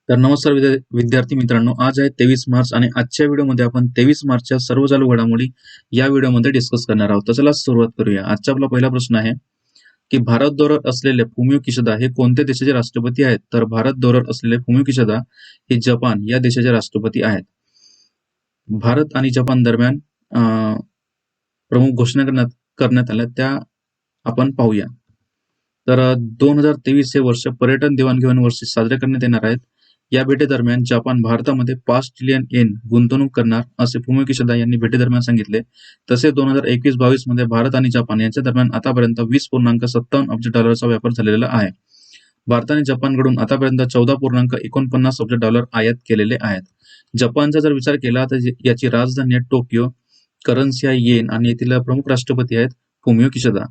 तर नमस्कार विद्यार्थी मित्रांनो, आज आहे 23 मार्च आणि आजच्या व्हिडिओमध्ये आपण 23 मार्चच्या सर्व चालू घडामोडी या व्हिडिओमध्ये डिस्कस करणार आहोत. तर चला सुरुवात करूया. आजचा आपला पहिला प्रश्न आहे की भारत दौऱ्यावर असलेले फुमियो किशिदा हे कोणत्या देशाचे राष्ट्रपती आहेत? तर भारत दौऱ्यावर असलेले फुमियो किशिदा हे जपान या देशाचे राष्ट्रपती आहेत. भारत आणि जपान दरम्यान प्रमुख घोषणा करण्यात आल्या त्या आपण पाहूया. तर 2023 हे वर्ष पर्यटन देवाणघेवाण वर्ष साजरे करण्यात येणार आहेत. या भेटीदरम्यान जपान भारतामध्ये 5 ट्रिलियन येन गुंतवणूक करणार असे फुमियो किशिदा यांनी भेटीदरम्यान सांगितले. तसेच 2021-22 मध्ये भारत आणि जपान यांच्या दरम्यान आतापर्यंत 20.57 अब्ज डॉलरचा व्यापार झालेला आहे. भारताने जपानकडून आतापर्यंत 14.49 अब्ज डॉलर आयात केलेले आहेत. जपानचा जर विचार केला तर याची राजधानी आहे टोकियो, करन्सी आहे येन आणि येथील प्रमुख राष्ट्रपती आहेत फुमियो किशिदा.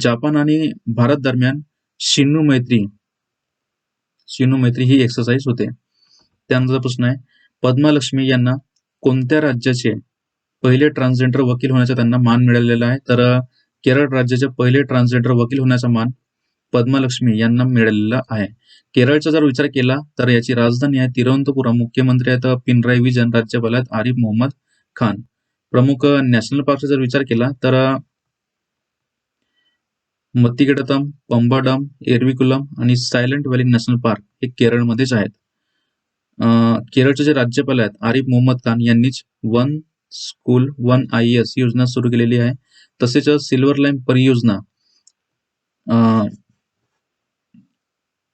जपान आणि भारत दरम्यान शिन्नू मैत्री ही एक्सरसाइज होते. त्यानंतर प्रश्न आहे, पद्मा लक्ष्मी यांना कोणत्या राज्याचे पहिले ट्रान्सजेंडर वकील होण्याचा त्यांना मान मिळालेला आहे? तर केरळ राज्याचे पहिले ट्रान्सजेंडर वकील होण्याचा मान पद्मा लक्ष्मी यांना मिळालेला आहे. केरळचा जर विचार केला तर याची राजधानी आहे तिरुवनंतपुरम, मुख्यमंत्री आहेत पिनराई विजयन, राज्यपाल आहेत आरिफ मोहम्मद खान. प्रमुख नॅशनल पार्कचा जर विचार केला तर मत्तिकेडतम, पंबाडम, एरविकुलम आणि सायलेंट व्हॅली नॅशनल पार्क हे केरळमध्येच आहेत. केरळचे जे राज्यपाल आहेत आरिफ मोहम्मद खान यांनीच वन स्कूल वन IAS योजना सुरू केलेली आहे. तसेच सिल्वर लाईन परियोजना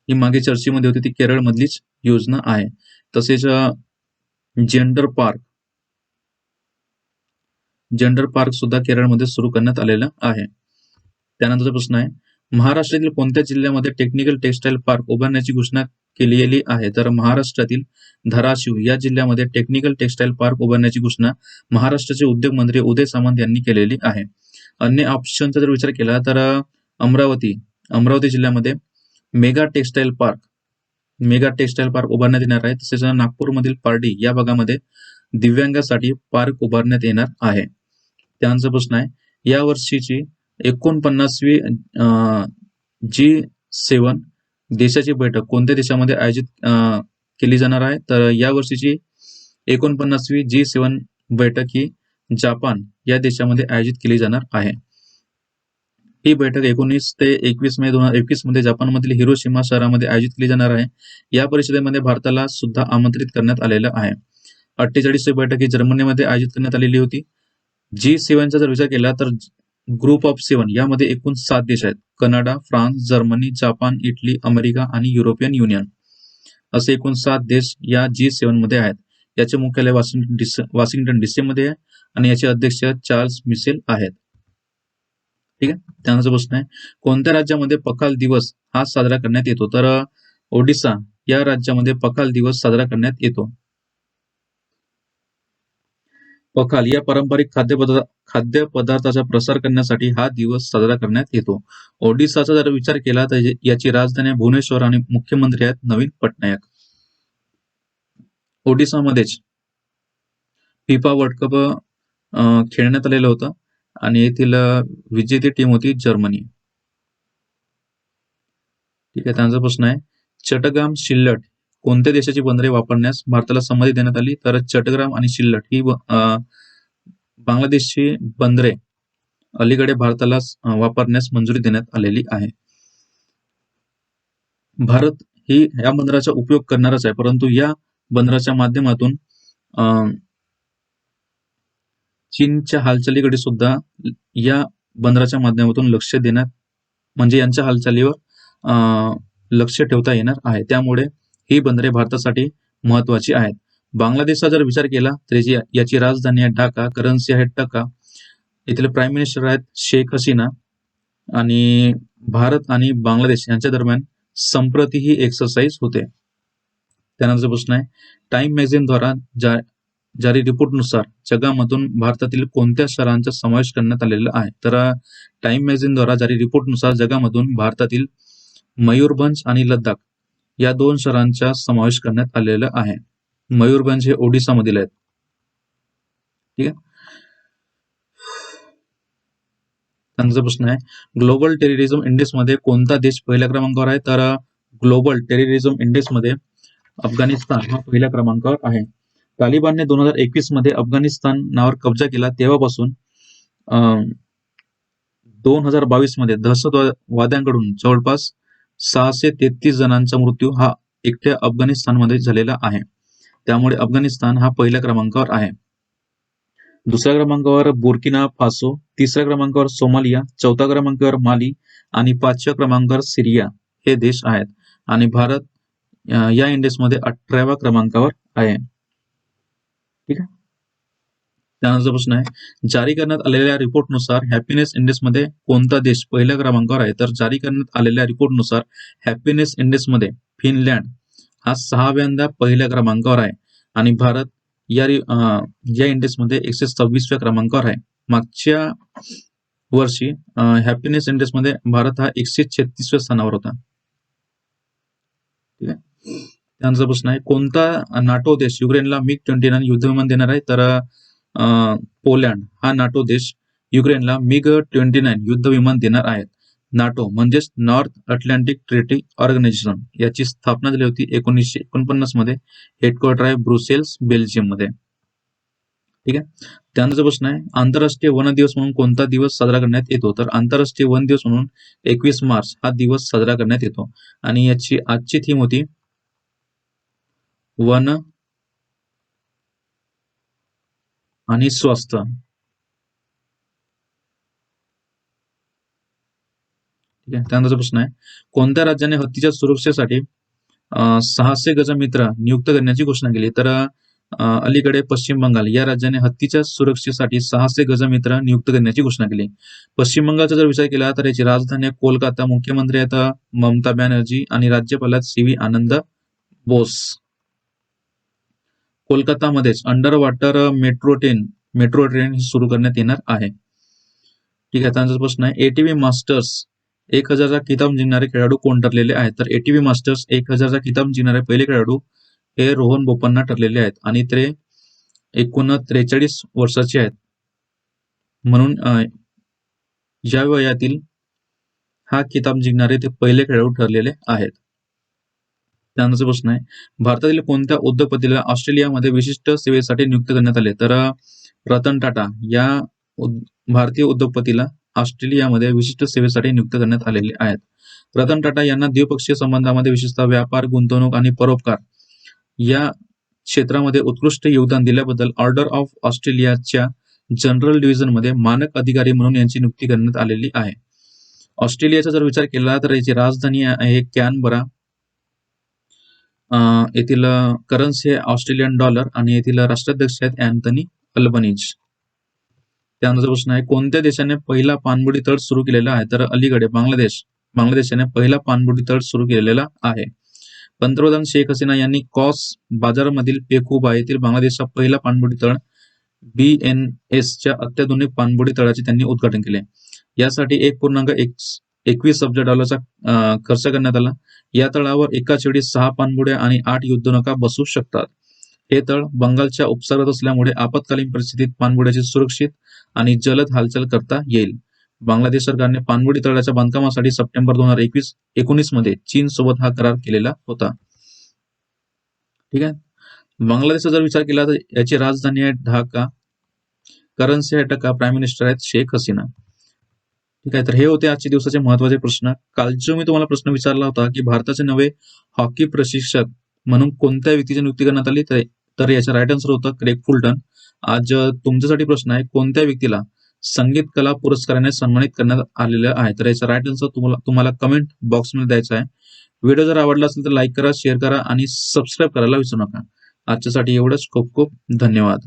ही मागे चर्चेमध्ये होती, ती केरळमधलीच योजना आहे. तसेच जेंडर पार्क सुद्धा केरळमध्ये सुरू करण्यात आलेलं आहे. त्यानंतरचा प्रश्न आहे, महाराष्ट्रातील कोणत्या जिल्ह्यामध्ये टेक्निकल टेक्सटाईल पार्क उभारण्याची घोषणा केलेली आहे? तर महाराष्ट्रातील धाराशिव या जिल्ह्यामध्ये टेक्निकल टेक्सटाईल पार्क उभारण्याची घोषणा महाराष्ट्राचे उद्योग मंत्री उदय सामंत यांनी केलेली आहे. अन्य ऑप्शनचा जर विचार केला तर अमरावती जिल्ह्यामध्ये मेगा टेक्सटाईल पार्क उभारण्यात येणार आहे. तसेच नागपूरमधील पारडी या भागामध्ये दिव्यांगासाठी पार्क उभारण्यात येणार आहे. त्यानंतर प्रश्न आहे, या वर्षीची 49वी G7 देशाची बैठक कोणत्या देशामध्ये आयोजित केली जाणार आहे? तर या वर्षीची 49वी G7 बैठक ही जपान या देशामध्ये आयोजित केली जाणार आहे. ही बैठक 19 ते 21 मे 2021 मध्ये जपानमधील हिरोशिमा शहरामध्ये आयोजित केली जाणार आहे. या परिषदेमध्ये भारताला सुद्धा आमंत्रित करण्यात आलेलं आहे. 48वी बैठक ही जर्मनीमध्ये आयोजित करण्यात आलेली होती. G7चा जर विचार केला तर ग्रुप ऑफ 7 यामध्ये एकूण 7 देश आहेत. Canada, France, Germany, Japan, Italy, America आणि युरोपियन युनियन असे एकूण 7 देश या G7 मध्ये आहेत. याचे मुख्यालय वॉशिंग्टन DC मध्ये आहे आणि याचे अध्यक्ष चार्ल्स मिशेल आहेत. ठीक आहे. त्यानंतर प्रश्न आहे, कोणत्या राज्यामध्ये पखाल दिवस हा साजरा करण्यात येतो? तर ओडिसा या राज्यामध्ये पखाल दिवस साजरा करण्यात येतो. पखाल या पारंपरिक खाद्यपदार्थाचा प्रसार करण्यासाठी हा दिवस साजरा करण्यात येतो. ओडिसाचा जर विचार केला तर याची राजधानी भुवनेश्वर आणि मुख्यमंत्री आहेत नवीन पटनायक. ओडिसामध्येच फिफा वर्ल्ड कप खेळण्यात आलेलं होतं आणि येथील विजेती टीम होती जर्मनी. ठीक आहे. त्यांचा प्रश्न आहे, चटगाम शिल्लट कोणत्या देशाची बंदरे वापरण्यास भारताला संमती देण्यात आली? तर चटग्राम आणि शिल्लट ही बांगलादेशची बंदरे अलीकडे भारताला वापरण्यास मंजुरी देण्यात आलेली आहे. भारत ही या बंदराचा उपयोग करणारच आहे, परंतु या बंदराच्या माध्यमातून चीनच्या हालचालीकडे सुद्धा या बंदराच्या माध्यमातून लक्ष देण्यात म्हणजे यांच्या हालचालीवर लक्ष ठेवता येणार आहे. त्यामुळे ही बंदरे भारतासाठी महत्वाची आहेत. बांगलादेशचा जर विचार केला तर याची राजधानी आहे ढाका, करन्सी आहे टका, येथील प्राईम मिनिस्टर आहेत शेख हसीना आणि भारत आणि बांगलादेश यांच्या दरम्यान संप्रती ही एक्सरसाइज होते. त्यानंतर प्रश्न आहे, टाइम मॅगझिन द्वारा जारी रिपोर्टनुसार जगामधून भारतातील कोणत्या शहरांचा समावेश करण्यात आलेला आहे? तर टाइम मॅगझिन द्वारा जारी रिपोर्टनुसार जगामधून भारतातील मयूरभंज आणि लडाख या 2 शहरांचा समावेश करण्यात आलेला आहे. मयूरभंज हे ओडिसा मधील आहेत. ठीक आहे. त्यांचा प्रश्न आहे, ग्लोबल टेररिझम इंडेक्स मध्ये कोणता देश पहिल्या क्रमांकावर आहे? तर ग्लोबल टेररिझम इंडेक्स मध्ये अफगाणिस्तान हा पहिल्या क्रमांकावर आहे. तालिबानने 2021 मध्ये अफगाणिस्तानावर कब्जा केला तेव्हापासून 2022 मध्ये दहशतवाद्यांकडून जवळपास 633 जणांचा मृत्यू हा एकट्या अफगाणिस्तानमध्ये झालेला आहे. त्यामुळे अफगाणिस्तान हा पहिल्या क्रमांकावर आहे. दुसऱ्या क्रमांकावर बुर्किना फासो, तिसऱ्या क्रमांकावर सोमालिया, चौथ्या क्रमांकावर माली आणि 5व्या क्रमांकावर सिरिया हे देश आहेत. आणि भारत या इंडेक्समध्ये 18व्या क्रमांकावर आहे. ठीक आहे. त्यानंतर प्रश्न आहे, जारी करण्यात आलेल्या रिपोर्टनुसार हॅपीनेस इंडेक्समध्ये कोणता देश पहिल्या क्रमांकावर आहे? तर जारी करण्यात आलेल्या रिपोर्टनुसार हॅपीनेस इंडेक्समध्ये फिनलँड हा 6व्यांदा पहिल्या क्रमांकावर आहे आणि भारत या इंडेक्समध्ये 126व्या क्रमांकावर आहे. मागच्या वर्षी हॅपीनेस इंडेक्समध्ये भारत हा 136व्या स्थानावर होता. ठीक आहे. त्यानंतर प्रश्न आहे, कोणता नाटो देश युक्रेनला MiG-29 युद्धविमान देणार आहे? तर पोलंड हा नाटो देश युक्रेनला MiG-29 युद्धविमान देणार आहेत. नाटो म्हणजेच नॉर्थ अटलांटिक ट्रीटी ऑर्गनायझेशन याची स्थापना झाली होती 1949 मध्ये. हेडक्वार्टर आहे ब्रुसेल्स, बेल्जियम मध्ये. ठीक आहे. त्यानंतर प्रश्न आहे, आंतरराष्ट्रीय वन दिवस म्हणून कोणता दिवस साजरा करण्यात येतो? तर आंतरराष्ट्रीय वन दिवस म्हणून 21 मार्च हा दिवस साजरा करण्यात येतो आणि याची आजची थीम होती वन आणि स्वास्थ्य. ठीक आहे. त्यानंतर प्रश्न आहे, कोणत्या राज्याने हत्तीच्या सुरक्षेसाठी 600 गजमित्र नियुक्त करण्याची घोषणा केली? तर अलीकडे पश्चिम बंगाल या राज्याने हत्तीच्या सुरक्षेसाठी 600 गजमित्र नियुक्त करण्याची घोषणा केली. पश्चिम बंगालचा जर विचार केला तर याची राजधानी आहे कोलकाता, मुख्यमंत्री आहेत ममता बॅनर्जी आणि राज्यपाल आहेत CV आनंद बोस. कोलकातामध्येच अंडर वॉटर मेट्रो ट्रेन सुरू करण्यात येणार आहे. ठीक आहे. त्यानंतर प्रश्न आहे, ATP मास्टर्स 1000चा किताब जिंकणारे खेळाडू कोण ठरलेले आहेत? तर ATP मास्टर्स 1000चा किताब जिंकणारे पहिले खेळाडू हे रोहन बोपन्ना ठरलेले आहेत आणि ते एकूण 43 वर्षाचे आहेत. म्हणून या वयातील हा किताब जिंकणारे ते पहिले खेळाडू ठरलेले आहेत. त्यानंतर प्रश्न आहे, भारतातील कोणत्या उद्योगपतीला ऑस्ट्रेलियामध्ये विशिष्ट सेवेसाठी नियुक्त करण्यात आले? तर रतन टाटा या भारतीय उद्योगपतीला ऑस्ट्रेलियामध्ये विशिष्ट सेवेसाठी नियुक्त करण्यात आलेले आहेत. रतन टाटा यांना द्विपक्षीय संबंधामध्ये विशेषतः व्यापार, गुंतवणूक आणि परोपकार या क्षेत्रामध्ये उत्कृष्ट योगदान दिल्याबद्दल ऑर्डर ऑफ ऑस्ट्रेलियाच्या जनरल डिव्हिजनमध्ये मानक अधिकारी म्हणून यांची नियुक्ती करण्यात आलेली आहे. ऑस्ट्रेलियाचा जर विचार केला तर याची राजधानी आहे कॅनबरा. येथील करन्सी आहे ऑस्ट्रेलियन डॉलर आणि येथील राष्ट्राध्यक्ष आहेत अँथनी अल्बनीज. त्यानंतर प्रश्न आहे, कोणत्या देशाने पहिला पाणबुडी तळ सुरू केलेला आहे? तर अलीकडे बांगलादेशाने पहिला पाणबुडी तळ सुरू केलेला आहे. पंतप्रधान शेख हसीना यांनी कॉस बाजारमधील पेकुबा येथील बांगलादेशचा पहिला पाणबुडी तळ BNS च्या अत्याधुनिक पाणबुडी तळाचे त्यांनी उद्घाटन केले. यासाठी 1.21 अब्ज डॉलरचा खर्च करण्यात आला. या तळावर एकाच वेळी 6 पाणबुड्या आणि 8 युद्धनौका बसू शकतात. हे तळ बंगालच्या उपसागरात असल्यामुळे आपत्कालीन परिस्थितीत पाणबुड्याची सुरक्षित आणि जलद हालचाल करता येईल. बांगलादेश सरकारने पाणबुडी तळाच्या बांधकामासाठी सप्टेंबर 2019 मध्ये चीन सोबत हा करार केलेला होता. ठीक आहे. बांगलादेशचा जर विचार केला तर याची राजधानी आहे ढाका, करन्सी आहे टका, प्राईम मिनिस्टर आहेत शेख हसीना. ठीक आहे. तर हे होते आजच्या दिवसाचे महत्वाचे प्रश्न. काल जो मी तुम्हाला प्रश्न विचारला होता की भारताचे नवे हॉकी प्रशिक्षक म्हणून कोणत्या व्यक्तीची नियुक्ती करण्यात आली, तर याचा राईट आन्सर होता क्रेग फुलटन. आज तुमच्यासाठी प्रश्न आहे, कोणत्या व्यक्तीला संगीत कला पुरस्काराने सन्मानित करण्यात आलेलं आहे? तर याचा राईट आन्सर तुम्हाला कमेंट बॉक्समध्ये द्यायचा आहे. व्हिडिओ जर आवडला असेल तर लाईक करा, शेअर करा आणि सबस्क्राईब करायला विसरू नका. आजच्यासाठी एवढंच. खूप खूप धन्यवाद.